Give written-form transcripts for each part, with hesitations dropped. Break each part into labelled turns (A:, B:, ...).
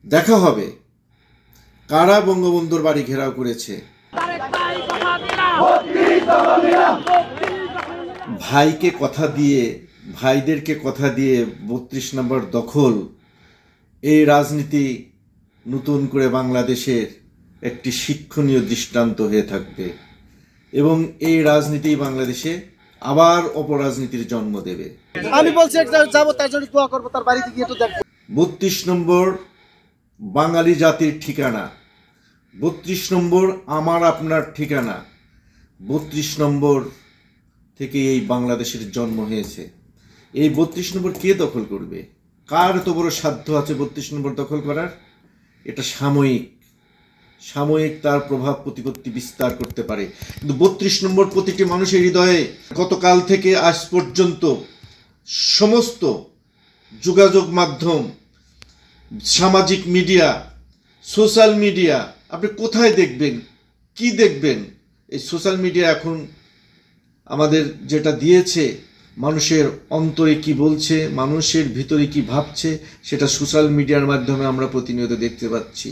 A: দেখা হবে কারা বঙ্গবন্ধুর বাড়ি ঘেরাও করেছে। ভাইকে কথা দিয়ে, ভাইদেরকে কথা দিয়ে 32 নম্বর দখল, এই রাজনীতি নতুন করে বাংলাদেশের একটি শিক্ষণীয় দৃষ্টান্ত হয়ে থাকবে এবং এই রাজনীতি বাংলাদেশে আবার অপরাজনীতির জন্ম দেবে।
B: আমি বলছি যাবো, তার জন্য দোয়া করবো, তার বাড়িতে গিয়ে একটু দেখবো।
A: 32 নম্বর বাঙালি জাতির ঠিকানা, 32 নম্বর আমার আপনার ঠিকানা, 32 নম্বর থেকে এই বাংলাদেশের জন্ম হয়েছে। এই 32 নম্বর কে দখল করবে? কার এত বড় সাধ্য আছে 32 নম্বর দখল করার? এটা সাময়িক তার প্রভাব প্রতিপত্তি বিস্তার করতে পারে, কিন্তু 32 নম্বর প্রতিটি মানুষের হৃদয়ে গতকাল থেকে আজ পর্যন্ত সমস্ত যোগাযোগ মাধ্যম, সামাজিক মিডিয়া, সোশ্যাল মিডিয়া, আপনি কোথায় দেখবেন, কি দেখবেন? এই সোশ্যাল মিডিয়া এখন আমাদের যেটা দিয়েছে, মানুষের অন্তরে কি বলছে, মানুষের ভিতরে কি ভাবছে, সেটা সোশ্যাল মিডিয়ার মাধ্যমে আমরা প্রতিনিয়ত দেখতে পাচ্ছি।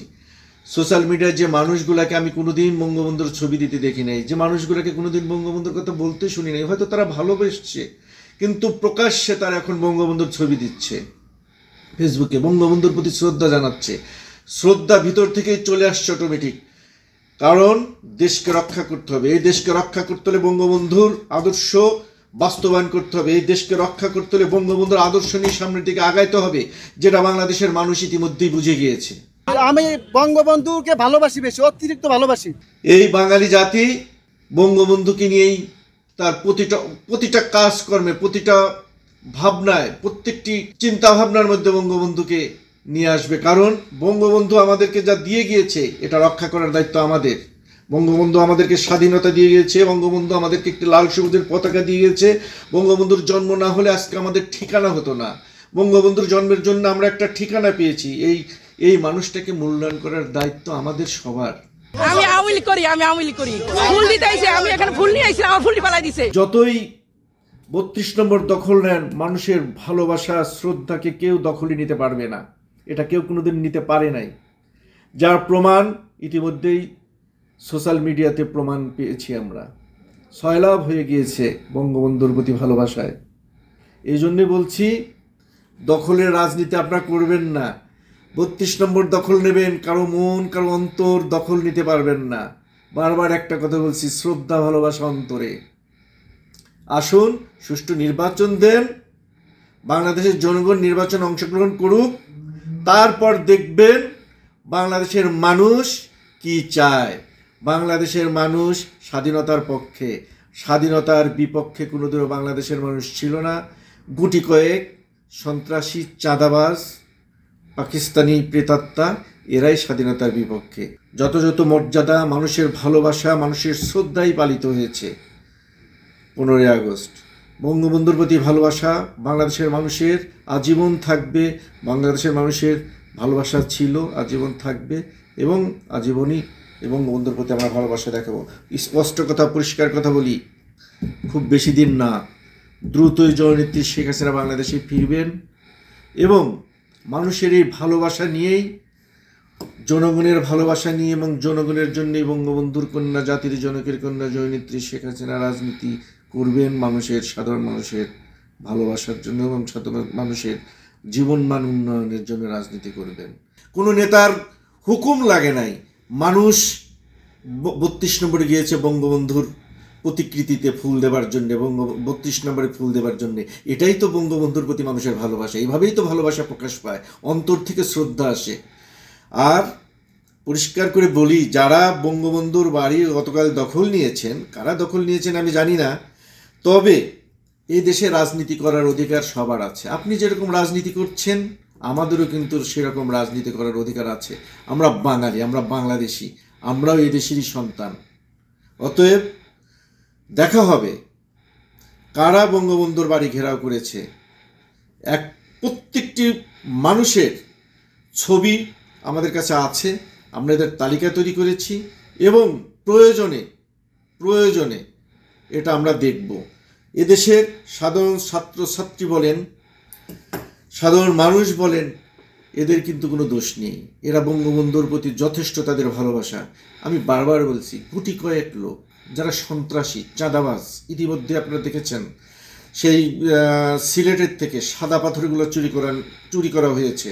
A: সোশ্যাল মিডিয়ায় যে মানুষগুলোকে আমি কোনোদিন বঙ্গবন্ধুর ছবি দিতে দেখি নাই, যে মানুষগুলোকে কোনোদিন বঙ্গবন্ধুর কথা বলতে শুনি নাই, হয়তো তারা ভালোবেসছে, কিন্তু প্রকাশ্যে তারা এখন বঙ্গবন্ধুর ছবি দিচ্ছে ফেসবুকে, বঙ্গবন্ধুর প্রতি শ্রদ্ধা জানাচ্ছে। শ্রদ্ধা ভিতর থেকেই চলে আসছে অটোমেটিক, কারণ দেশকে রক্ষা করতে হবে। এই দেশকে রক্ষা করতে হলে বঙ্গবন্ধুর আদর্শ বাস্তবায়ন করতে হবে। এই দেশকে রক্ষা করতে হলে বঙ্গবন্ধুর আদর্শ নিয়ে সামনের দিকে আগাইতে হবে, যেটা বাংলাদেশের মানুষ ইতিমধ্যেই বুঝে গিয়েছে।
B: আমি বঙ্গবন্ধুকে ভালোবাসি, বেশি অতিরিক্ত ভালোবাসি।
A: এই বাঙালি জাতি বঙ্গবন্ধুকে নিয়েই তার প্রতিটা কাজকর্মে, প্রতিটা ভাবনায়, প্রত্যেকটি চিন্তা ভাবনার মধ্যে বঙ্গবন্ধুকে নিয়ে আসবে, কারণ বঙ্গবন্ধু আমাদেরকে যা দিয়ে গিয়েছে এটা রক্ষা করার দায়িত্ব আমাদের। বঙ্গবন্ধু আমাদেরকে স্বাধীনতা দিয়ে গিয়েছে, বঙ্গবন্ধু আমাদেরকে একটি লাল সবুজের পতাকা দিয়ে গিয়েছে। বঙ্গবন্ধুর জন্ম না হলে আজকে আমাদের ঠিকানা হতো না। বঙ্গবন্ধুর জন্মের জন্য আমরা একটা ঠিকানা পেয়েছি। এই মানুষটাকে মূল্যায়ন করার দায়িত্ব আমাদের সবার।
C: আমি আওয়ামী করি ফুল দিতে আইছে, আমি এখানে ফুল নিয়ে আইছি, আমার ফুলটি পালাই দিছে।
A: যতই 32 নম্বর দখল নেন, মানুষের ভালোবাসা শ্রদ্ধাকে কেউ দখলই নিতে পারবে না। এটা কেউ কোনোদিন নিতে পারে নাই, যার প্রমাণ ইতিমধ্যেই সোশ্যাল মিডিয়াতে প্রমাণ পেয়েছি আমরা। সয়লাভ হয়ে গিয়েছে বঙ্গবন্ধুর প্রতি ভালোবাসায়। এই জন্যে বলছি, দখলের রাজনীতি আপনারা করবেন না। 32 নম্বর দখল নেবেন, কারো মন, কারো অন্তর দখল নিতে পারবেন না। বারবার একটা কথা বলছি, শ্রদ্ধা ভালোবাসা অন্তরে। আসুন, সুষ্ঠু নির্বাচন দেন, বাংলাদেশের জনগণ নির্বাচনে অংশগ্রহণ করুক, তারপর দেখবেন বাংলাদেশের মানুষ কি চায়। বাংলাদেশের মানুষ স্বাধীনতার পক্ষে, স্বাধীনতার বিপক্ষে কোনোদিনও বাংলাদেশের মানুষ ছিল না। গুটি কয়েক সন্ত্রাসী, চাঁদাবাজ, পাকিস্তানি প্রেতাত্মা, এরাই স্বাধীনতার বিপক্ষে। যত মর্যাদা, মানুষের ভালোবাসা, মানুষের শ্রদ্ধাই পালিত হয়েছে 15ই আগস্ট। বঙ্গবন্ধুর প্রতি ভালোবাসা বাংলাদেশের মানুষের আজীবন থাকবে। বাংলাদেশের মানুষের ভালোবাসা ছিল, আজীবন থাকবে এবং আজীবনই বঙ্গবন্ধুর প্রতি আমরা ভালোবাসা দেখাবো। স্পষ্ট কথা, পরিষ্কার কথা বলি, খুব বেশি দিন না, দ্রুতই জননেত্রী শেখ হাসিনা বাংলাদেশে ফিরবেন এবং মানুষের এই ভালোবাসা নিয়েই, জনগণের ভালোবাসা নিয়ে এবং জনগণের জন্যই বঙ্গবন্ধুর কন্যা, জাতির জনকের কন্যা জননেত্রী শেখ হাসিনা রাজনীতি করবেন, সাধারণ মানুষের ভালোবাসার জন্য এবং সাধারণ মানুষের জীবনমান উন্নয়নের জন্য রাজনীতি করবেন। কোনো নেতার হুকুম লাগে নাই, মানুষ 32 নম্বরে গিয়েছে বঙ্গবন্ধুর প্রতিকৃতিতে ফুল দেবার জন্যে, 32 নম্বরে ফুল দেবার জন্যে। এটাই তো বঙ্গবন্ধুর প্রতি মানুষের ভালোবাসা। এইভাবেই তো ভালোবাসা প্রকাশ পায়, অন্তর থেকে শ্রদ্ধা আসে। আর পরিষ্কার করে বলি, যারা বঙ্গবন্ধুর বাড়ি গতকাল দখল নিয়েছেন, কারা দখল নিয়েছেন আমি জানি না, তবে এই দেশে রাজনীতি করার অধিকার সবার আছে। আপনি যেরকম রাজনীতি করছেন, আমাদেরও কিন্তু সেরকম রাজনীতি করার অধিকার আছে। আমরা বাঙালি, আমরা বাংলাদেশি, আমরাও এই দেশেরই সন্তান। অতএব দেখা হবে কারা বঙ্গবন্ধুর বাড়ি ঘেরাও করেছে। প্রত্যেকটি মানুষের ছবি আমাদের কাছে আছে, আমরা এদের তালিকা তৈরি করেছি এবং প্রয়োজনে এটা আমরা দেখব। এদেশের সাধারণ ছাত্রছাত্রী বলেন, সাধারণ মানুষ বলেন, এদের কিন্তু কোনো দোষ নেই। এরা বঙ্গবন্ধুর প্রতি যথেষ্ট তাদের ভালোবাসা। আমি বারবার বলছি, গুটি কয়েক লোক যারা সন্ত্রাসী, চাঁদাবাজ, ইতিমধ্যে আপনারা দেখেছেন সেই সিলেটের থেকে সাদা পাথরগুলো চুরি করা হয়েছে।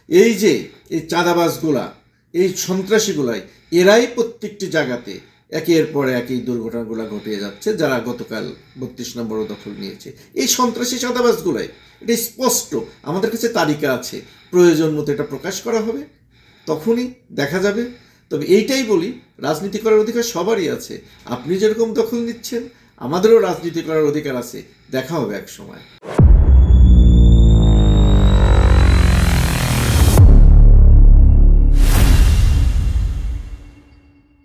A: এই যে এই চাঁদাবাজগুলা, এই সন্ত্রাসীগুলাই, এরাই প্রত্যেকটি জায়গাতে একের পর এক এই দুর্ঘটনাগুলো ঘটে যাচ্ছে, যারা গতকাল 32 নম্বর দখল নিয়েছে। এই সন্ত্রাসী চাঁদাবাজগুলাই, এটা স্পষ্ট, আমাদের কাছে তালিকা আছে, প্রয়োজন মতো এটা প্রকাশ করা হবে, তখনই দেখা যাবে। তবে এইটাই বলি, রাজনীতি করার অধিকার সবারই আছে। আপনি যেরকম দখল নিচ্ছেন, আমাদেরও রাজনীতি করার অধিকার আছে। দেখা হবে এক সময়।